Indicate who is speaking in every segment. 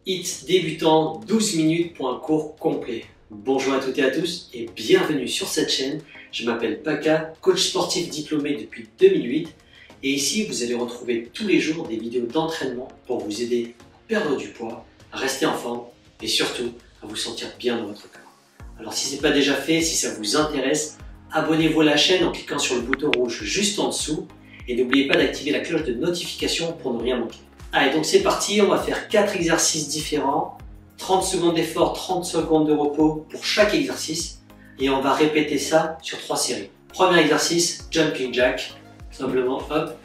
Speaker 1: HIIT débutant 12 minutes pour un cours complet. Bonjour à toutes et à tous et bienvenue sur cette chaîne. Je m'appelle Paca, coach sportif diplômé depuis 2008 et ici vous allez retrouver tous les jours des vidéos d'entraînement pour vous aider à perdre du poids, à rester en forme et surtout à vous sentir bien dans votre corps. Alors si ce n'est pas déjà fait, si ça vous intéresse, abonnez-vous à la chaîne en cliquant sur le bouton rouge juste en dessous et n'oubliez pas d'activer la cloche de notification pour ne rien manquer. Allez, donc c'est parti, on va faire 4 exercices différents, 30 secondes d'effort, 30 secondes de repos pour chaque exercice et on va répéter ça sur 3 séries. Premier exercice, jumping jack, simplement hop,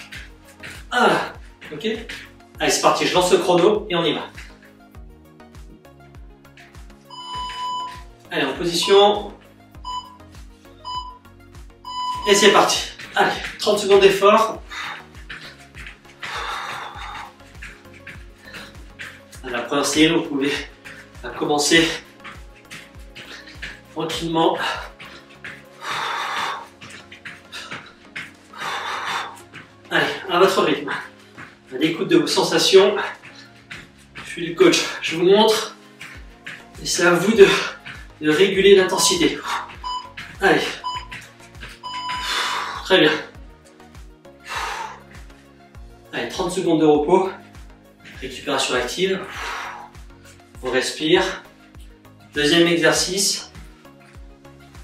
Speaker 1: ah, ok. Allez, c'est parti, je lance le chrono et on y va. Allez, en position. Et c'est parti. Allez, 30 secondes d'effort. À la première série, vous pouvez commencer tranquillement. Allez, à votre rythme. À l'écoute de vos sensations. Je suis le coach, je vous montre. Et c'est à vous de réguler l'intensité. Allez. Très bien. Allez, 30 secondes de repos. Récupération active. On respire. Deuxième exercice.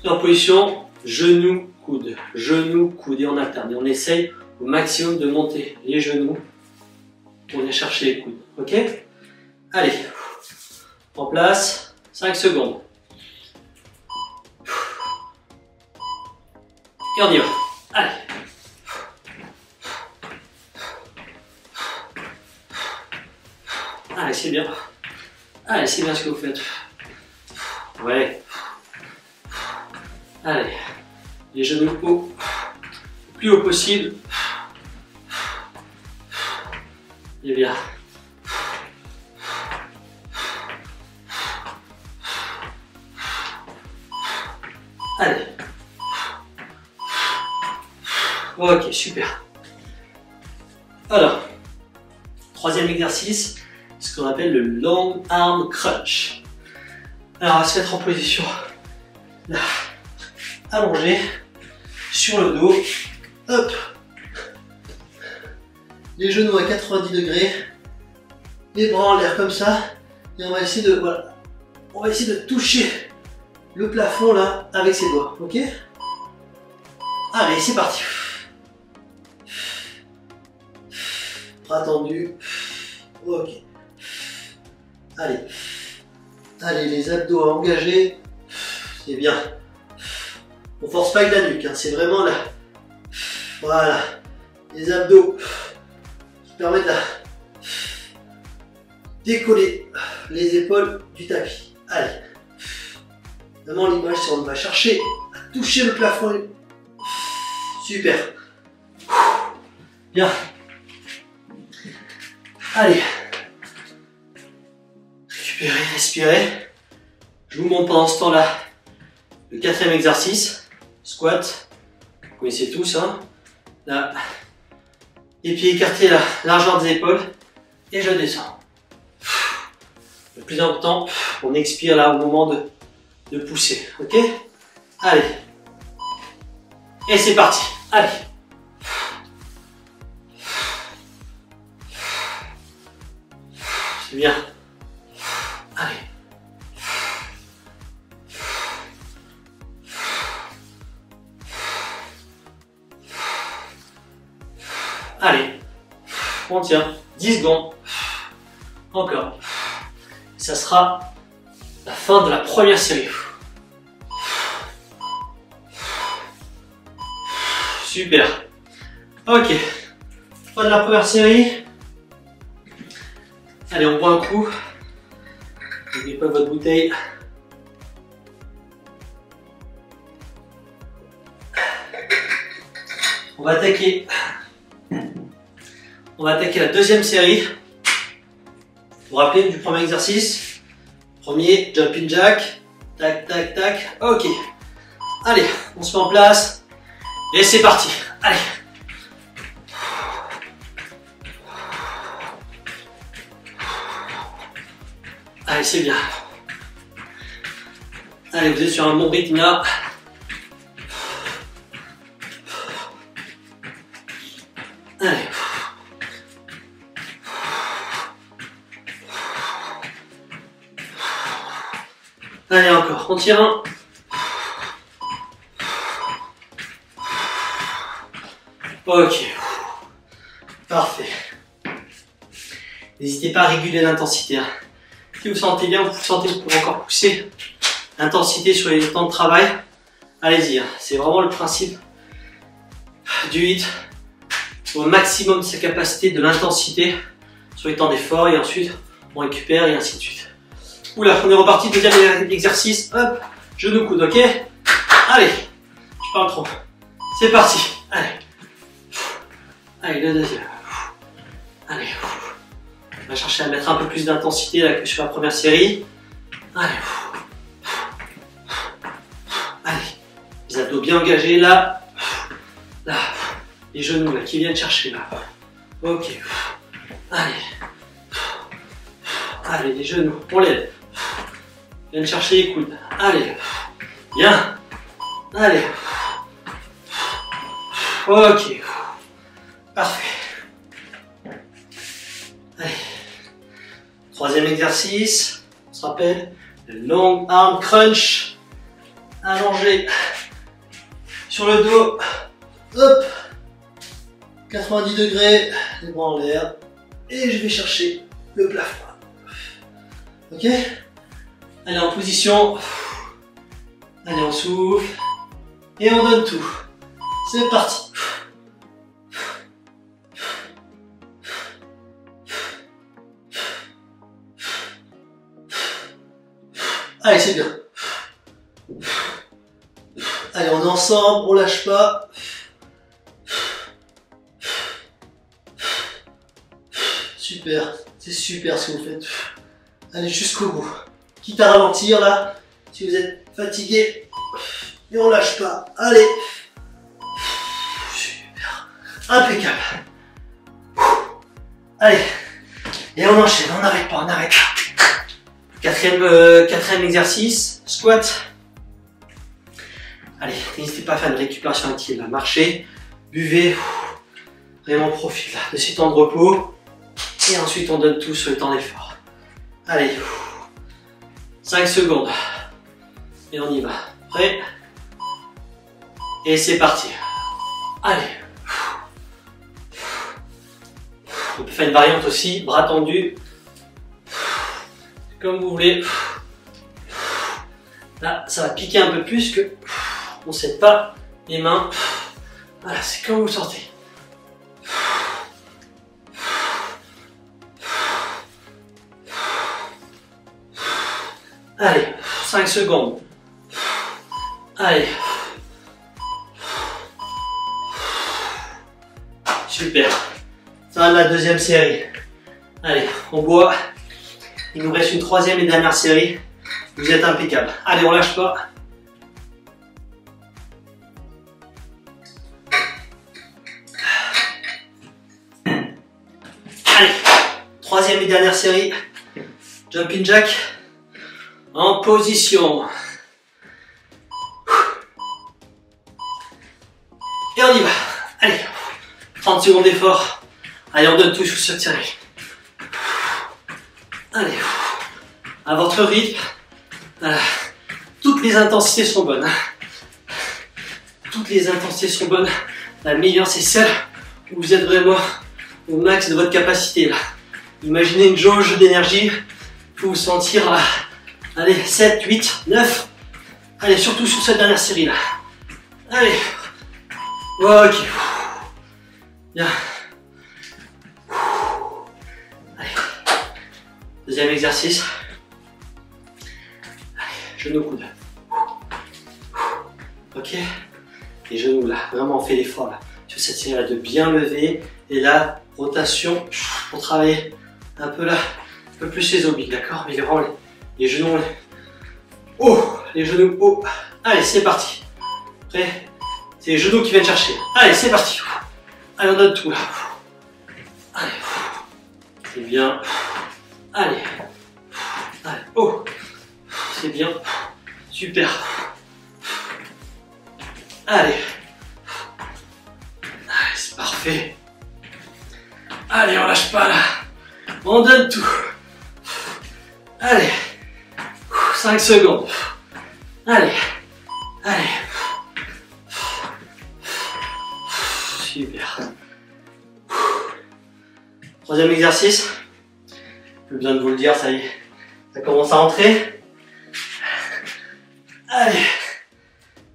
Speaker 1: En position genou, coude. Genou, coude et on alterne. Et on essaye au maximum de monter les genoux pour venir chercher les coudes. Ok? Allez. En place. 5 secondes. Et on y va. Allez. Allez, c'est bien. Allez, c'est bien ce que vous faites. Ouais. Allez. Les genoux haut. Le plus haut possible. Et bien. Allez. Ok, super. Alors, troisième exercice, ce qu'on appelle le long arm crunch. Alors, on va se mettre en position là, allongé sur le dos. Hop. Les genoux à 90 degrés. Les bras en l'air comme ça. Et on va essayer de, voilà, on va essayer de toucher le plafond là avec ses doigts. Ok? Allez, c'est parti. Bras tendus. Ok. Allez. Allez, les abdos à engager. C'est bien. On force pas avec la nuque, hein. C'est vraiment là. Voilà. Les abdos qui permettent de décoller les épaules du tapis. Allez. Vraiment l'image, c'est on va chercher à toucher le plafond. Super. Bien. Allez. Récupérez, respirez. Je vous montre pendant ce temps-là le quatrième exercice. Squat. Vous connaissez tous, hein. Là. Les pieds écartés, la largeur des épaules. Et je descends. Le plus important, on expire là au moment de pousser. Ok? Allez. Et c'est parti. Allez. C'est bien. Allez. Allez. On tient. 10 secondes. Encore. Ça sera la fin de la première série. Super. Ok. Fin de la première série. Allez, on boit un coup. N'oubliez pas votre bouteille. On va attaquer. On va attaquer la deuxième série. Vous vous rappelez du premier exercice? Premier, jumping jack. Tac, tac, tac. Ok. Allez, on se met en place. Et c'est parti. Allez. Allez, c'est bien. Allez, vous êtes sur un bon rythme là. Allez. Allez, encore. On tire un. Ok. Parfait. N'hésitez pas à réguler l'intensité. Si vous sentez bien, vous sentez que vous pouvez encore pousser l'intensité sur les temps de travail. Allez-y. C'est vraiment le principe du HIIT. Au maximum de sa capacité, de l'intensité sur les temps d'effort. Et ensuite, on récupère et ainsi de suite. Oula, on est reparti. Deuxième exercice. Hop. Genou, coude. Ok. Allez. Je parle trop. C'est parti. Allez. Allez, le deuxième. Allez. On va chercher à mettre un peu plus d'intensité que sur la première série. Allez. Allez. Les abdos bien engagés là. Là. Les genoux là qui viennent chercher là. Ok. Allez. Allez, les genoux. On lève. Viens chercher les coudes. Allez. Bien. Allez. Ok. Parfait. Allez. Troisième exercice. On se rappelle. Le long arm crunch. Allongé. Sur le dos. Hop. 90 degrés. Les bras en l'air. Et je vais chercher le plafond. Ok. Allez, en position. Allez, on souffle. Et on donne tout. C'est parti. Allez, c'est bien. Allez, on est ensemble, on lâche pas. Super, c'est super ce que vous faites. Allez jusqu'au bout. Quitte à ralentir là, si vous êtes fatigué. Et on lâche pas. Allez. Super. Impeccable. Allez. Et on enchaîne, on n'arrête pas, on n'arrête pas. Quatrième exercice, squat. Allez, n'hésitez pas à faire une récupération active là. Marchez, buvez. Vraiment profite là de ces temps de repos. Et ensuite on donne tout sur le temps d'effort. Allez. 5 secondes. Et on y va. Prêt? Et c'est parti. Allez. On peut faire une variante aussi, bras tendus. Comme vous voulez. Là, ça va piquer un peu plus que on ne s'aide pas les mains. Voilà, c'est comme vous le sentez. Allez, 5 secondes. Allez. Super. Fin de la deuxième série. Allez, on boit. Il nous reste une troisième et dernière série. Vous êtes impeccable. Allez, on lâche pas. Allez, troisième et dernière série. Jumping jack. En position. Et on y va. Allez, 30 secondes d'effort. Allez, on donne tout sur cette série. Allez, à votre rythme. Voilà. Toutes les intensités sont bonnes. Toutes les intensités sont bonnes. La meilleure, c'est celle où vous êtes vraiment au max de votre capacité. Là. Imaginez une jauge d'énergie. Il faut vous sentir à, allez, 7, 8, 9. Allez, surtout sur cette dernière série là. Allez. Ok. Bien. Allez. Deuxième exercice. Genoux, coude. Ok. Les genoux là, vraiment on fait l'effort là. Sur cette série là de bien lever. Et là, rotation pour travailler un peu là, un peu plus les obliques, d'accord. Mais vraiment les genoux haut, les genoux haut. Allez, c'est parti. Prêt? C'est les genoux qui viennent chercher. Allez, c'est parti. Allez, on donne tout là. Allez. C'est bien. Allez. Allez. Oh, c'est bien. Super. Allez. C'est parfait. Allez, on lâche pas là. On donne tout. Allez. 5 secondes. Allez. Allez. Super. Troisième exercice. Plus besoin de vous le dire, ça y est. Ça commence à rentrer. Allez.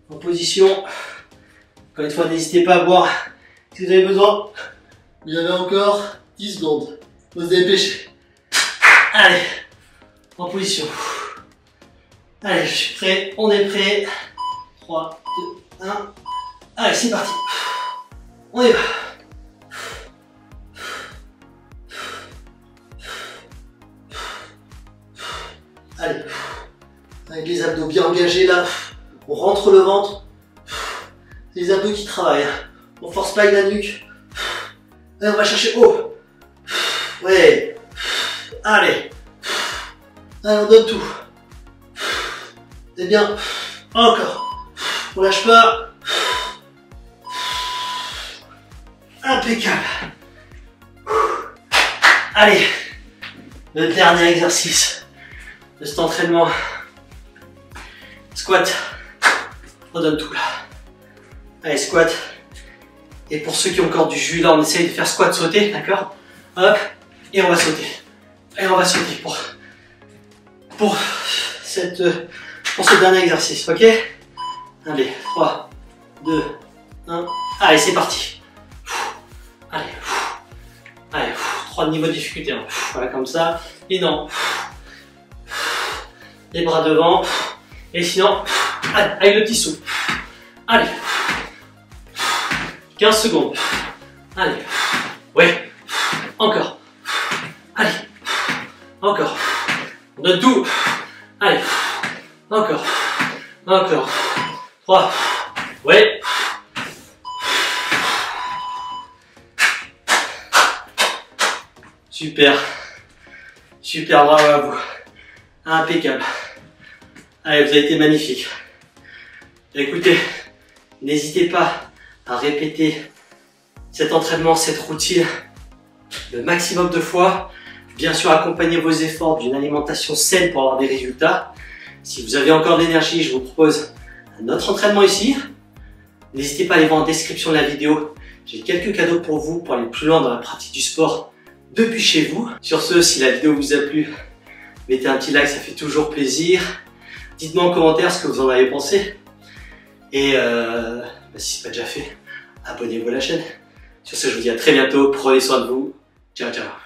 Speaker 1: En position. Encore une fois, n'hésitez pas à boire si vous avez besoin. Il y avait encore 10 secondes. Vous vous dépêchez. Allez. En position. Allez, je suis prêt. On est prêt. 3, 2, 1. Allez, c'est parti. On y va. Allez. Avec les abdos bien engagés là. On rentre le ventre. Les abdos qui travaillent. On force pas avec la nuque. Allez, on va chercher haut. Ouais. Allez. Allez, on donne tout. C'est bien. Encore. On lâche pas. Impeccable. Allez. Le dernier exercice de cet entraînement. Squat. On donne tout là. Allez, squat. Et pour ceux qui ont encore du jus, là, on essaye de faire squat sauter, d'accord? Hop. Et on va sauter. Et on va sauter pour ce dernier exercice, ok? Allez, 3, 2, 1. Allez, c'est parti. Allez. Allez, 3 niveaux de difficulté. Hein. Voilà, comme ça. Et non. Les bras devant. Et sinon, allez, avec le petit souffle. Allez. 15 secondes. Allez. Ouais. Encore. Allez. Encore. On donne tout. Allez. Encore. Encore. 3. Ouais. Super. Super, bravo à vous. Impeccable. Allez, vous avez été magnifique. Écoutez, n'hésitez pas à répéter cet entraînement, cette routine le maximum de fois. Bien sûr, accompagnez vos efforts d'une alimentation saine pour avoir des résultats. Si vous avez encore de l'énergie, je vous propose un autre entraînement ici. N'hésitez pas à aller voir en description de la vidéo. J'ai quelques cadeaux pour vous pour aller plus loin dans la pratique du sport depuis chez vous. Sur ce, si la vidéo vous a plu, mettez un petit like, ça fait toujours plaisir. Dites-moi en commentaire ce que vous en avez pensé. Et si ce n'est pas déjà fait, abonnez-vous à la chaîne. Sur ce, je vous dis à très bientôt. Prenez soin de vous. Ciao, ciao.